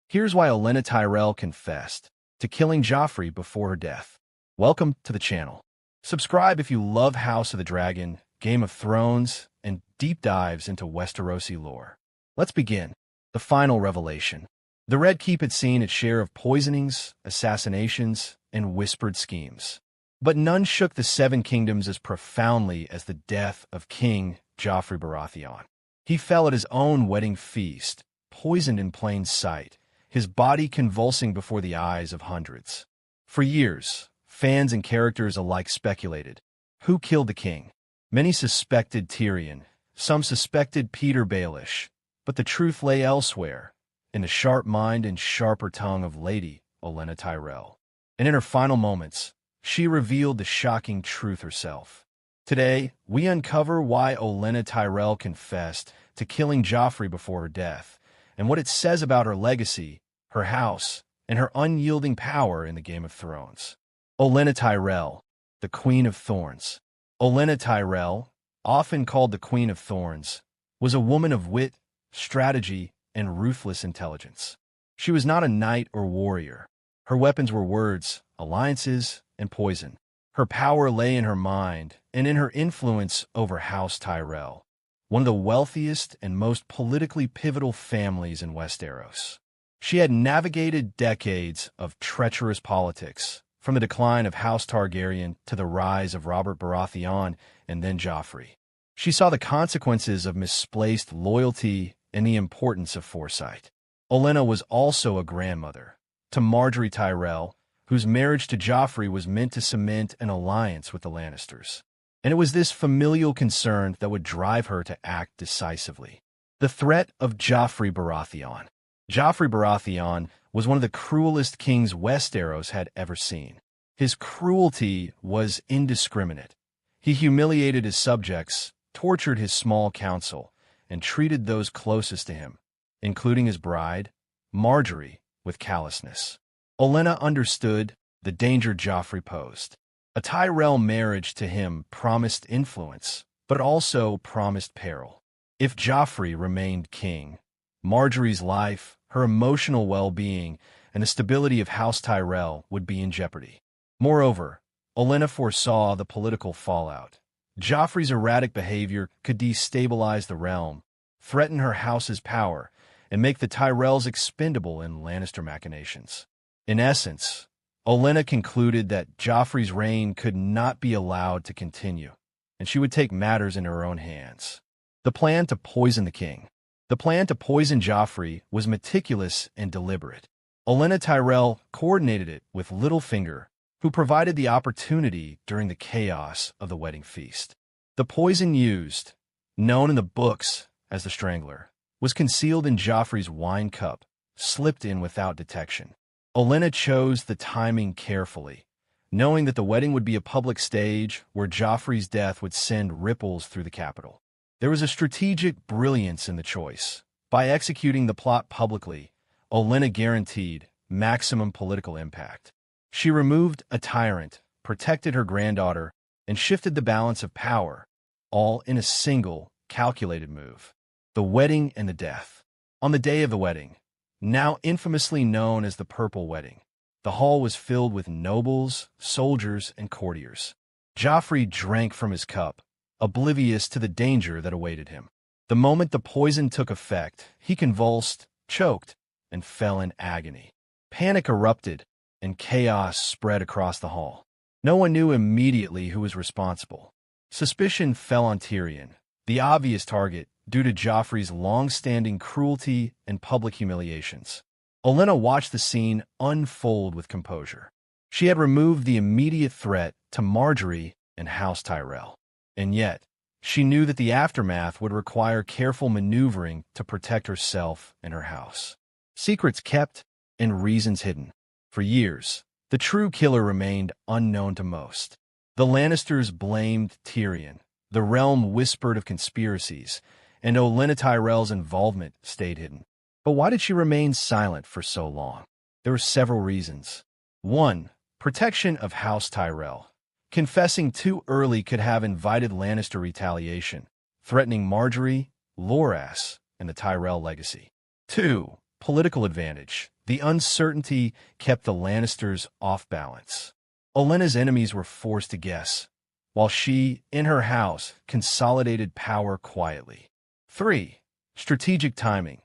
Here's why Olenna Tyrell confessed to killing Joffrey before her death. Welcome to the channel. Subscribe if you love House of the Dragon, Game of Thrones, and deep dives into Westerosi lore. Let's begin. The final revelation. The Red Keep had seen its share of poisonings, assassinations, and whispered schemes. But none shook the Seven Kingdoms as profoundly as the death of King Joffrey Baratheon. He fell at his own wedding feast, poisoned in plain sight, his body convulsing before the eyes of hundreds. For years, fans and characters alike speculated. Who killed the king? Many suspected Tyrion, some suspected Peter Baelish, but the truth lay elsewhere, in the sharp mind and sharper tongue of Lady Olenna Tyrell. And in her final moments, she revealed the shocking truth herself. Today, we uncover why Olenna Tyrell confessed to killing Joffrey before her death, and what it says about her legacy, her house, and her unyielding power in the Game of Thrones. Olenna Tyrell, the Queen of Thorns. Olenna Tyrell, often called the Queen of Thorns, was a woman of wit, strategy, and ruthless intelligence. She was not a knight or warrior. Her weapons were words, alliances, and poison. Her power lay in her mind and in her influence over House Tyrell, one of the wealthiest and most politically pivotal families in Westeros. She had navigated decades of treacherous politics, from the decline of House Targaryen to the rise of Robert Baratheon and then Joffrey. She saw the consequences of misplaced loyalty and the importance of foresight. Olenna was also a grandmother to Margaery Tyrell, whose marriage to Joffrey was meant to cement an alliance with the Lannisters. And it was this familial concern that would drive her to act decisively. The threat of Joffrey Baratheon. Joffrey Baratheon was one of the cruelest kings Westeros had ever seen. His cruelty was indiscriminate. He humiliated his subjects, tortured his small council, and treated those closest to him, including his bride, Margaery, with callousness. Olenna understood the danger Joffrey posed. A Tyrell marriage to him promised influence, but also promised peril. If Joffrey remained king, Margaery's life, her emotional well-being, and the stability of House Tyrell would be in jeopardy. Moreover, Olenna foresaw the political fallout. Joffrey's erratic behavior could destabilize the realm, threaten her house's power, and make the Tyrells expendable in Lannister machinations. In essence, Olenna concluded that Joffrey's reign could not be allowed to continue, and she would take matters in her own hands. The plan to poison the king. The plan to poison Joffrey was meticulous and deliberate. Olenna Tyrell coordinated it with Littlefinger, who provided the opportunity during the chaos of the wedding feast. The poison used, known in the books as the Strangler, was concealed in Joffrey's wine cup, slipped in without detection. Olenna chose the timing carefully, knowing that the wedding would be a public stage where Joffrey's death would send ripples through the capital. There was a strategic brilliance in the choice. By executing the plot publicly, Olenna guaranteed maximum political impact. She removed a tyrant, protected her granddaughter, and shifted the balance of power, all in a single, calculated move. The wedding and the death. On the day of the wedding, now infamously known as the Purple Wedding, the hall was filled with nobles, soldiers, and courtiers. Joffrey drank from his cup, oblivious to the danger that awaited him. The moment the poison took effect, he convulsed, choked, and fell in agony. Panic erupted, and chaos spread across the hall. No one knew immediately who was responsible. Suspicion fell on Tyrion, the obvious target due to Joffrey's long-standing cruelty and public humiliations. Olenna watched the scene unfold with composure. She had removed the immediate threat to Margaery and House Tyrell. And yet, she knew that the aftermath would require careful maneuvering to protect herself and her house. Secrets kept and reasons hidden. For years, the true killer remained unknown to most. The Lannisters blamed Tyrion. The realm whispered of conspiracies, and Olenna Tyrell's involvement stayed hidden. But why did she remain silent for so long? There were several reasons. 1. Protection of House Tyrell. Confessing too early could have invited Lannister retaliation, threatening Margaery, Loras, and the Tyrell legacy. 2. political advantage. The uncertainty kept the Lannisters off balance. Olenna's enemies were forced to guess, while she, in her house, consolidated power quietly. 3. Strategic timing.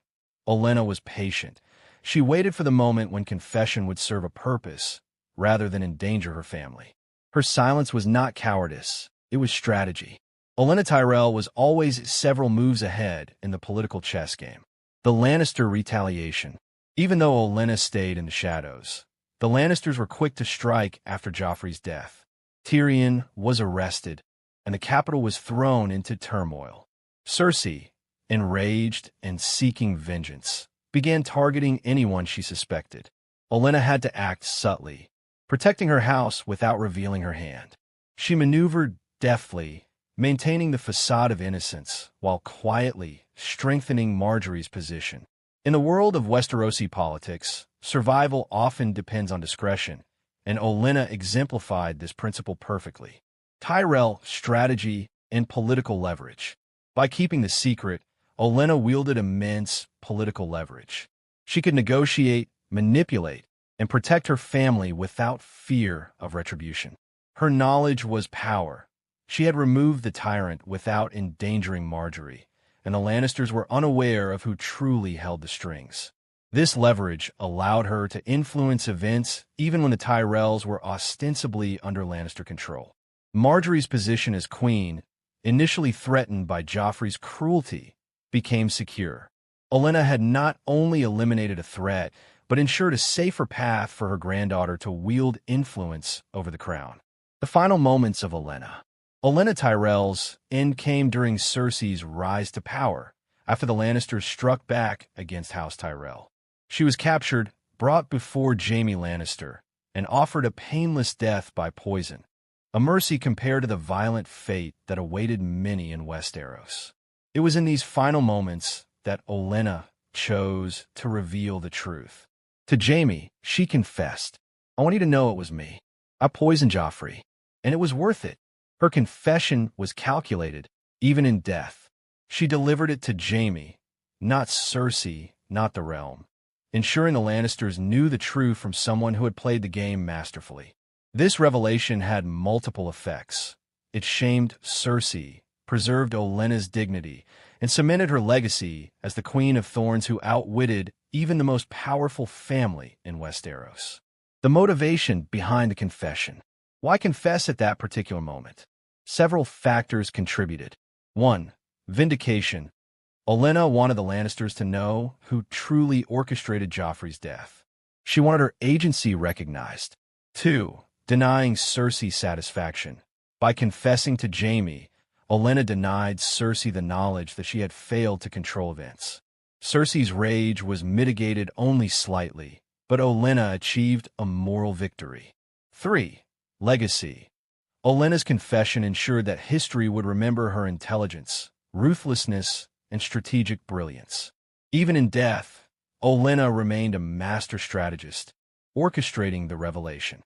Olenna was patient. She waited for the moment when confession would serve a purpose, rather than endanger her family. Her silence was not cowardice, it was strategy. Olenna Tyrell was always several moves ahead in the political chess game. The Lannister retaliation. Even though Olenna stayed in the shadows, the Lannisters were quick to strike after Joffrey's death. Tyrion was arrested, and the capital was thrown into turmoil. Cersei, enraged and seeking vengeance, began targeting anyone she suspected. Olenna had to act subtly, protecting her house without revealing her hand. She maneuvered deftly, maintaining the facade of innocence while quietly strengthening Marjorie's position. In the world of Westerosi politics, survival often depends on discretion, and Olenna exemplified this principle perfectly. Tyrell, strategy, and political leverage. By keeping the secret, Olenna wielded immense political leverage. She could negotiate, manipulate, and protect her family without fear of retribution. Her knowledge was power. She had removed the tyrant without endangering Marjorie, and the Lannisters were unaware of who truly held the strings. This leverage allowed her to influence events even when the Tyrells were ostensibly under Lannister control. Marjorie's position as queen, initially threatened by Joffrey's cruelty, became secure. Olenna had not only eliminated a threat, but ensured a safer path for her granddaughter to wield influence over the crown. The final moments of Olenna. Olenna Tyrell's end came during Cersei's rise to power, after the Lannisters struck back against House Tyrell. She was captured, brought before Jaime Lannister, and offered a painless death by poison, a mercy compared to the violent fate that awaited many in Westeros. It was in these final moments that Olenna chose to reveal the truth. To Jaime, she confessed, "I want you to know it was me. I poisoned Joffrey, and it was worth it." Her confession was calculated, even in death. She delivered it to Jaime, not Cersei, not the realm, ensuring the Lannisters knew the truth from someone who had played the game masterfully. This revelation had multiple effects. It shamed Cersei, preserved Olenna's dignity, and cemented her legacy as the Queen of Thorns who outwitted even the most powerful family in Westeros. The motivation behind the confession. Why confess at that particular moment? Several factors contributed. 1. Vindication. Olenna wanted the Lannisters to know who truly orchestrated Joffrey's death. She wanted her agency recognized. 2. Denying Cersei satisfaction. By confessing to Jaime, Olenna denied Cersei the knowledge that she had failed to control events. Cersei's rage was mitigated only slightly, but Olenna achieved a moral victory. 3. Legacy. Olenna's confession ensured that history would remember her intelligence, ruthlessness, and strategic brilliance. Even in death, Olenna remained a master strategist, orchestrating the revelation.